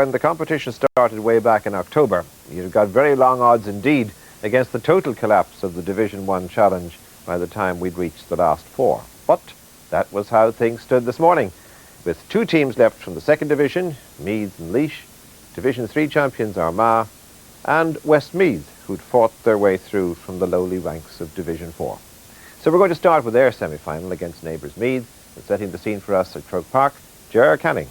when the competition started way back in October, you've got very long odds indeed against the total collapse of the Division 1 challenge by the time we'd reached the last four. But that was how things stood this morning, with two teams left from the second division, Meath and Laois, Division 3 champions Armagh, and Westmeath, who'd fought their way through from the lowly ranks of Division 4. So we're going to start with their semi-final against neighbours Meath, and setting the scene for us at Croke Park, Ger Canning.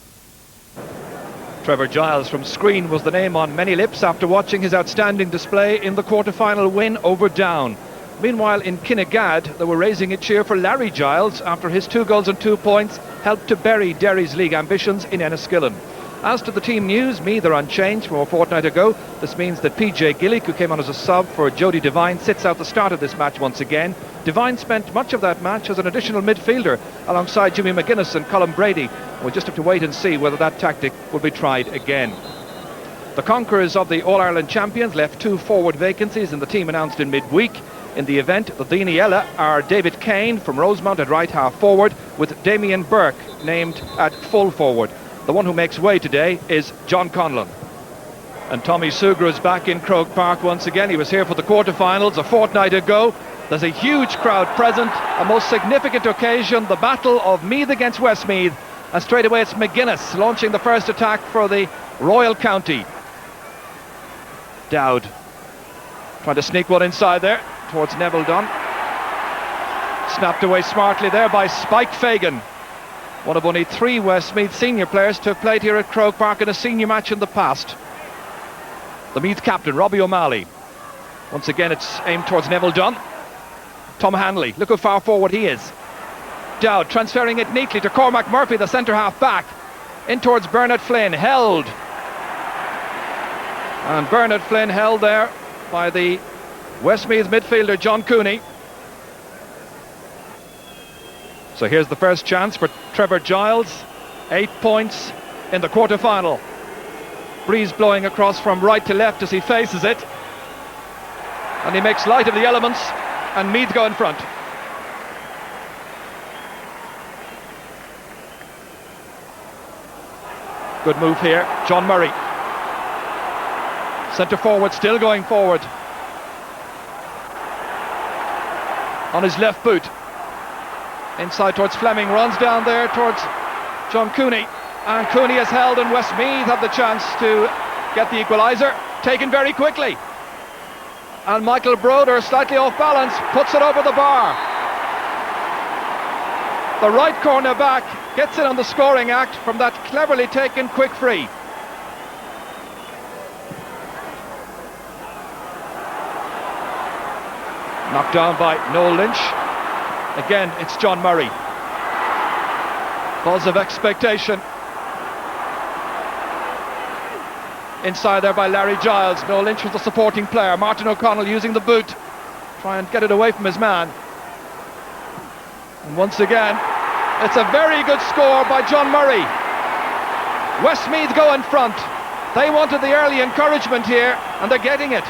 Trevor Giles from Screen was the name on many lips after watching his outstanding display in the quarter-final win over Down. Meanwhile, in Kinnegad, they were raising a cheer for Larry Giles after his 2 goals and 2 points helped to bury Derry's league ambitions in Enniskillen. As to the team news, Meath are unchanged from a fortnight ago. This means that PJ Gillick, who came on as a sub for Jody Devine, sits out the start of this match once again. Devine spent much of that match as an additional midfielder alongside Jimmy McGuinness and Colin Brady. We'll just have to wait and see whether that tactic will be tried again. The conquerors of the All-Ireland champions left 2 forward vacancies in the team announced in midweek. In the event, the Dini Ella are David Kane from Rosemount at right half forward, with Damien Burke named at full forward. The one who makes way today is John Conlon. And Tommy Sugrue is back in Croke Park once again. He was here for the quarterfinals a fortnight ago. There's a huge crowd present, a most significant occasion, the battle of Meath against Westmeath. And straight away it's McGuinness launching the first attack for the Royal County. Dowd trying to sneak one inside there towards Neville Dunn. Snapped away smartly there by Spike Fagan. One of only 3 Westmeath senior players to have played here at Croke Park in a senior match in the past. The Meath captain, Robbie O'Malley. Once again, it's aimed towards Neville Dunn. Tom Hanley, look how far forward he is. Dowd transferring it neatly to Cormac Murphy, the centre half back. In towards Bernard Flynn, held. And Bernard Flynn held there by the Westmeath midfielder, John Cooney. So here's the first chance for Trevor Giles. 8 points in the quarter-final. Breeze blowing across from right to left as he faces it. And he makes light of the elements, and Meath go in front. Good move here, John Murray. Centre forward, still going forward. On his left boot. Inside towards Fleming, runs down there towards John Cooney, and Cooney is held, and Westmeath have the chance to get the equaliser, taken very quickly, and Michael Broder, slightly off balance, puts it over the bar. The right corner back gets it on the scoring act from that cleverly taken quick free. Knocked down by Noel Lynch. Again, it's John Murray. Buzz of expectation. Inside there by Larry Giles. Noel Lynch was the supporting player. Martin O'Connell using the boot. Try and get it away from his man. And once again, it's a very good score by John Murray. Westmeath go in front. They wanted the early encouragement here, and they're getting it.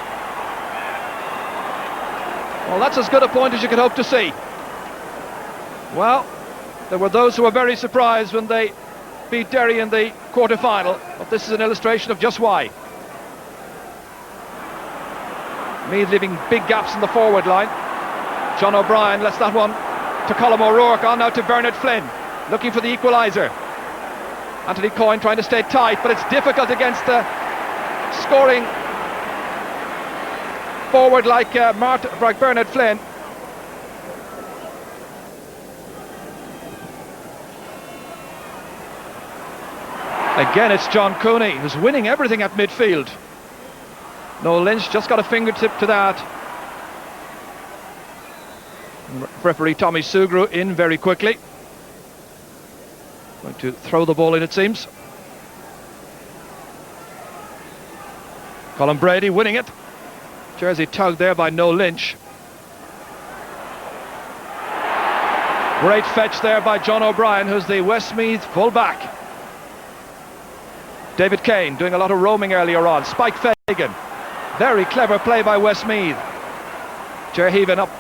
Well, that's as good a point as you could hope to see. Well, there were those who were very surprised when they beat Derry in the quarter-final, but this is an illustration of just why. Meath leaving big gaps in the forward line. John O'Brien lets that one to Colm O'Rourke, on now to Bernard Flynn, looking for the equaliser. Anthony Coyne trying to stay tight, but it's difficult against the scoring forward like Bernard Flynn. Again, it's John Cooney who's winning everything at midfield. Noel Lynch just got a fingertip to that. Referee Tommy Sugrue in very quickly. Going to throw the ball in, it seems. Colin Brady winning it. Jersey tugged there by Noel Lynch. Great fetch there by John O'Brien, who's the Westmeath full-back. David Kane doing a lot of roaming earlier on. Spike Fagan. Very clever play by Westmeath. Ger Heaven up.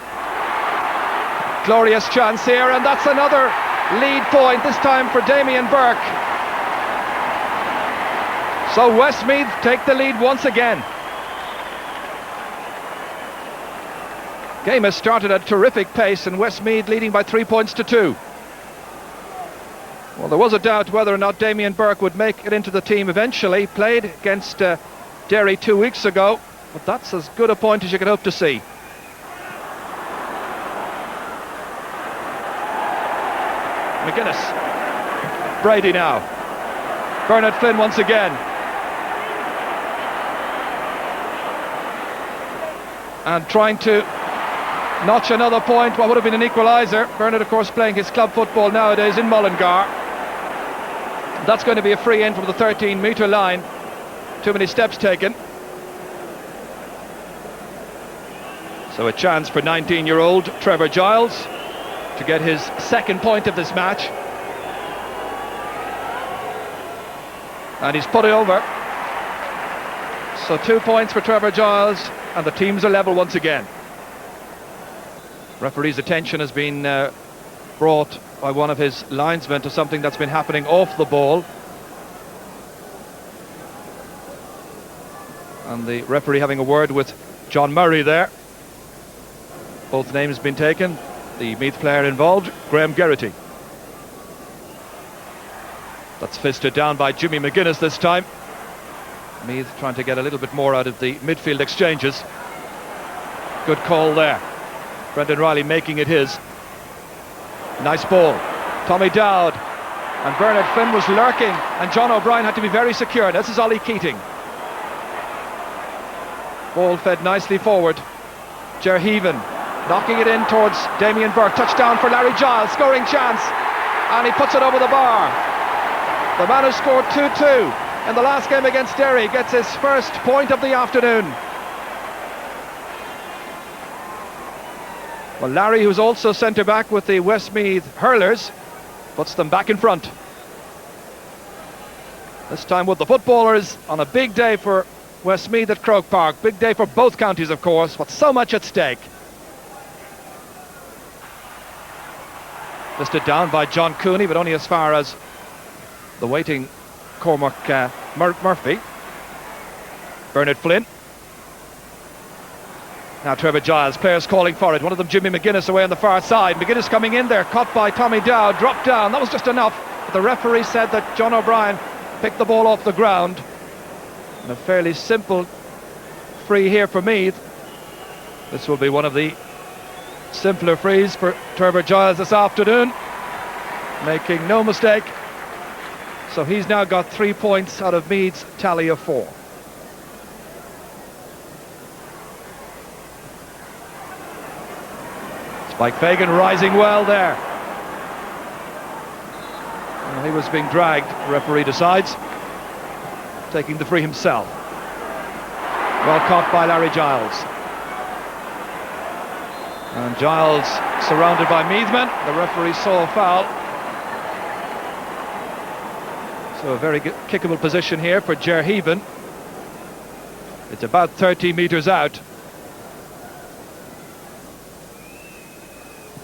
Glorious chance here, and that's another lead point, this time for Damien Burke. So Westmeath take the lead once again. Game has started at a terrific pace, and Westmeath leading by 3 points to 2. Well, there was a doubt whether or not Damien Burke would make it into the team eventually. Played against Derry 2 weeks ago, but that's as good a point as you could hope to see. McGuinness. Brady now. Bernard Flynn once again. And trying to notch another point, what would have been an equaliser. Bernard, of course, playing his club football nowadays in Mullingar. That's going to be a free in from the 13-metre line. Too many steps taken. So a chance for 19-year-old Trevor Giles to get his second point of this match. And he's put it over. So 2 points for Trevor Giles, and the teams are level once again. Referee's attention has been brought by one of his linesmen to something that's been happening off the ball. And the referee having a word with John Murray there. Both names been taken. The Meath player involved, Graham Geraghty. That's fisted down by Jimmy McGuinness this time. Meath trying to get a little bit more out of the midfield exchanges. Good call there. Brendan Riley making it his. Nice ball. Tommy Dowd. And Bernard Flynn was lurking, and John O'Brien had to be very secure. This is Ollie Keating. Ball fed nicely forward. Gerheven knocking it in towards Damien Burke. Touchdown for Larry Giles, scoring chance. And he puts it over the bar. The man who scored 2-2 in the last game against Derry gets his first point of the afternoon. Well, Larry, who's also centre-back with the Westmeath Hurlers, puts them back in front. This time with the footballers on a big day for Westmeath at Croke Park. Big day for both counties, of course, but so much at stake. Listed down by John Cooney, but only as far as the waiting Cormac Murphy. Bernard Flynn. Now Trevor Giles, players calling for it. One of them, Jimmy McGuinness, away on the far side. McGuinness coming in there, caught by Tommy Dowd, dropped down. That was just enough. But the referee said that John O'Brien picked the ball off the ground. And a fairly simple free here for Meath. This will be one of the simpler frees for Trevor Giles this afternoon. Making no mistake. So he's now got 3 points out of Meath's tally of 4. Spike Fagan rising well there. Well, he was being dragged, the referee decides. Taking the free himself. Well caught by Larry Giles. And Giles surrounded by Meathmen. The referee saw a foul. So a very good kickable position here for Gerheven. It's about 30 metres out.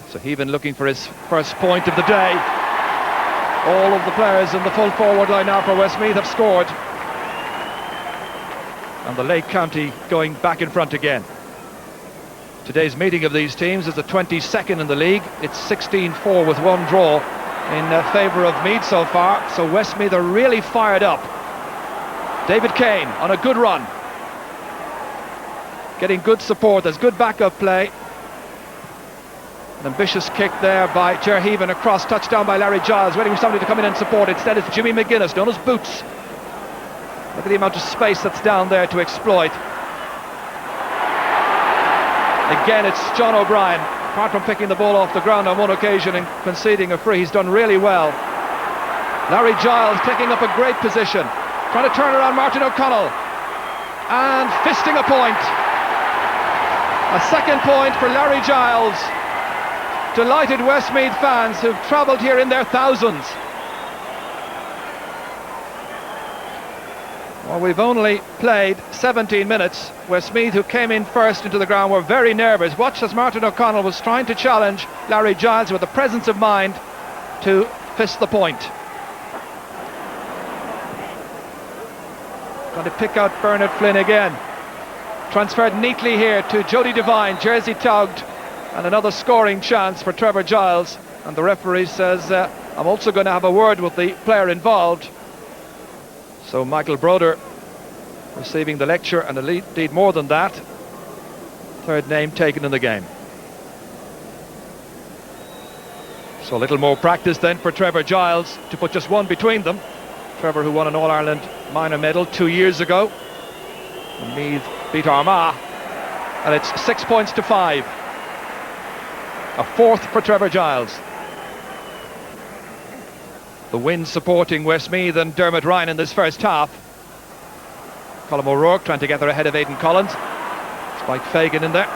So Heaven looking for his first point of the day. All of the players in the full forward line now for Westmeath have scored. And the Lake County going back in front again. Today's meeting of these teams is the 22nd in the league. It's 16-4 with one draw in favour of Meath so far. So Westmeath are really fired up. David Kane on a good run. Getting good support, there's good backup play. An ambitious kick there by Gerheven across, touchdown by Larry Giles, waiting for somebody to come in and support. Instead it's Jimmy McGuinness, known as Boots. Look at the amount of space that's down there to exploit. Again it's John O'Brien. Apart from picking the ball off the ground on one occasion and conceding a free, he's done really well. Larry Giles taking up a great position, trying to turn around Martin O'Connell. And fisting a point. A second point for Larry Giles. Delighted Westmeath fans who've travelled here in their thousands. Well, we've only played 17 minutes. Westmeath, who came in first into the ground, were very nervous. Watch as Martin O'Connell was trying to challenge Larry Giles with the presence of mind to fist the point. Going to pick out Bernard Flynn again. Transferred neatly here to Jody Devine, jersey tugged, and another scoring chance for Trevor Giles. And the referee says, I'm also going to have a word with the player involved. So Michael Broder receiving the lecture, and indeed more than that. Third name taken in the game. So a little more practice then for Trevor Giles to put just one between them. Trevor, who won an All-Ireland minor medal 2 years ago. And Meath beat Armagh, and it's 6 points to 5. A fourth for Trevor Giles. The wind supporting Westmeath and Dermot Ryan in this first half. Colm O'Rourke trying to get there ahead of Aidan Collins. Spike Fagan in there.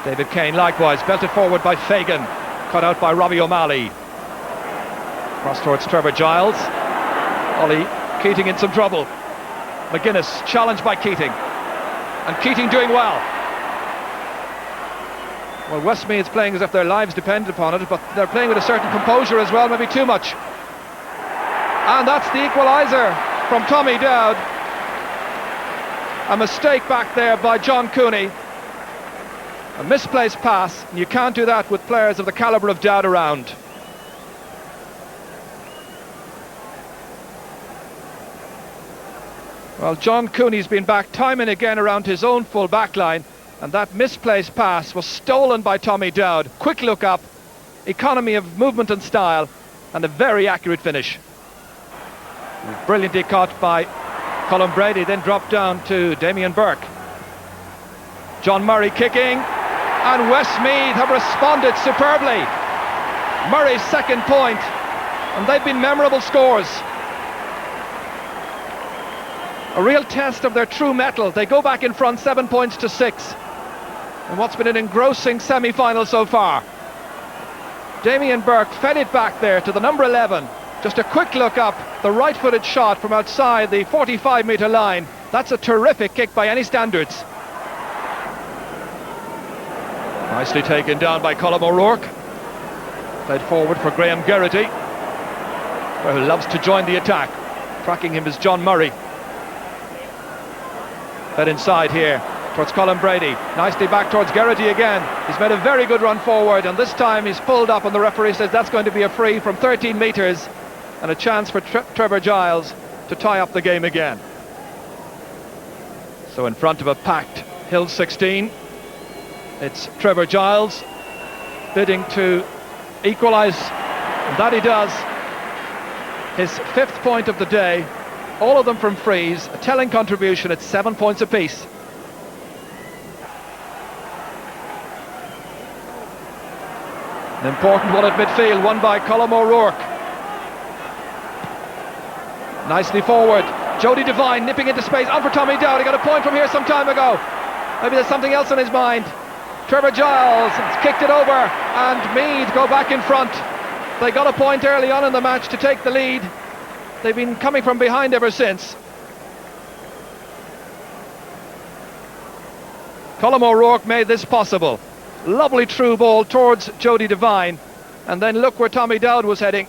David Kane likewise, belted forward by Fagan. Cut out by Robbie O'Malley. Cross towards Trevor Giles. Ollie Keating in some trouble. McGuinness challenged by Keating. And Keating doing well. Well, Westmeath's playing as if their lives depended upon it, but they're playing with a certain composure as well, maybe too much. And that's the equaliser from Tommy Dowd. A mistake back there by John Cooney. A misplaced pass, and you can't do that with players of the calibre of Dowd around. Well, John Cooney's been back time and again around his own full back line, and that misplaced pass was stolen by Tommy Dowd. Quick look up, economy of movement and style, and a very accurate finish. Brilliantly caught by Colm Brady, then dropped down to Damien Burke. John Murray kicking, and Westmeath have responded superbly. Murray's second point, and they've been memorable scores. A real test of their true mettle. They go back in front 7 points to 6 in what's been an engrossing semi-final so far. Damien Burke fed it back there to the number 11. Just a quick look up, the right-footed shot from outside the 45-metre line. That's a terrific kick by any standards. Nicely taken down by Colm O'Rourke. Played forward for Graham Geraghty, who loves to join the attack. Tracking him is John Murray. Fed inside here towards Colm Brady. Nicely back towards Geraghty again. He's made a very good run forward, and this time he's pulled up, and the referee says that's going to be a free from 13 metres, and a chance for Trevor Giles to tie up the game again. So in front of a packed Hill 16, it's Trevor Giles bidding to equalise, and that he does. His 5th point of the day, all of them from frees, a telling contribution at 7 points apiece. An important one at midfield, won by Colm O'Rourke. Nicely forward, Jody Devine nipping into space, on for Tommy Dowd. He got a point from here some time ago. Maybe there's something else on his mind. Trevor Giles has kicked it over, and Meath go back in front. They got a point early on in the match to take the lead. They've been coming from behind ever since. Colm O'Rourke made this possible. Lovely through ball towards Jody Devine, and then look where Tommy Dowd was heading,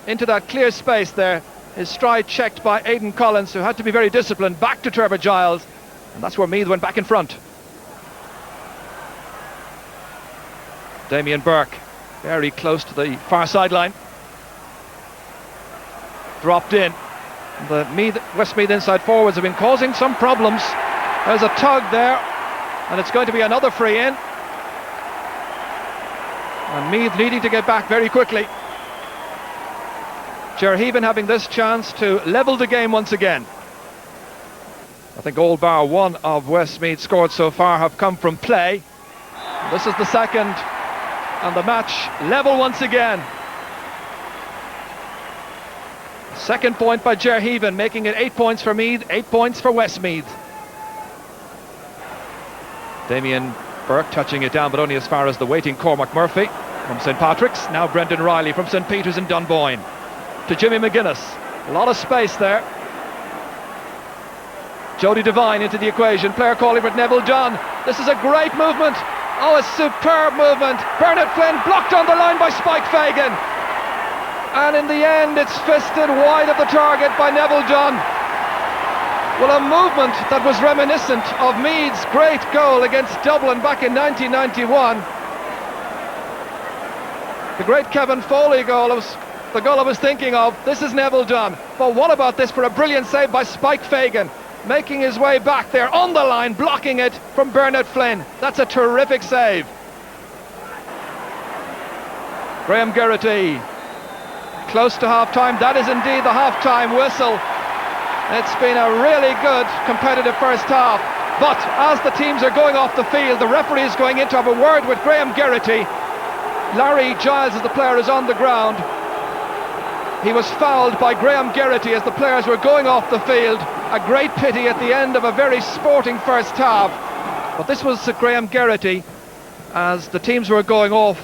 into that clear space there. His stride checked by Aidan Collins, who had to be very disciplined. Back to Trevor Giles, and that's where Meath went back in front. Damien Burke very close to the far sideline. Dropped in. The Westmeath inside forwards have been causing some problems. There's a tug there, and it's going to be another free in. And Meath needing to get back very quickly. Gerheven having this chance to level the game once again. I think all bar one of Westmeath scored so far have come from play. This is the second, and the match level once again. Second point by Gerheven, making it 8 points for Meath, 8 points for Westmeath. Damien Burke touching it down, but only as far as the waiting Cormac Murphy from St Patrick's. Now Brendan Riley from St Peter's in Dunboyne to Jimmy McGuinness. A lot of space there. Jody Devine into the equation. Player calling for Neville John. This is a great movement. Oh, a superb movement. Bernard Flynn blocked on the line by Spike Fagan. And in the end, it's fisted wide of the target by Neville John. Well, a movement that was reminiscent of Meath's great goal against Dublin back in 1991. The great Kevin Foley goal was the goal I was thinking of. This is Neville done. But what about this for a brilliant save by Spike Fagan, making his way back there on the line, blocking it from Bernard Flynn. That's a terrific save. Graham Geraghty, close to half-time. That is indeed the half-time whistle. It's been a really good competitive first half, but as the teams are going off the field, the referee is going in to have a word with Graham Geraghty. Larry Giles, as the player, is on the ground. He was fouled by Graham Geraghty as the players were going off the field. A great pity at the end of a very sporting first half. But this was Graham Geraghty as the teams were going off.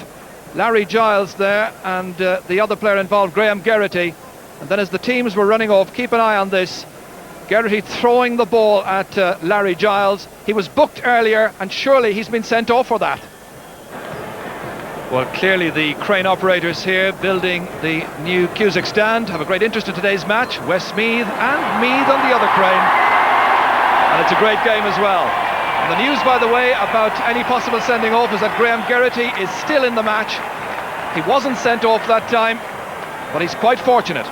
Larry Giles there and the other player involved, Graham Geraghty. And then as the teams were running off, keep an eye on this. Geraghty throwing the ball at Larry Giles. He was booked earlier and surely he's been sent off for that. Well, clearly the crane operators here building the new Cusack stand have a great interest in today's match. Westmeath and Meath on the other crane. And it's a great game as well. And the news, by the way, about any possible sending off is that Graham Geraghty is still in the match. He wasn't sent off that time, but he's quite fortunate.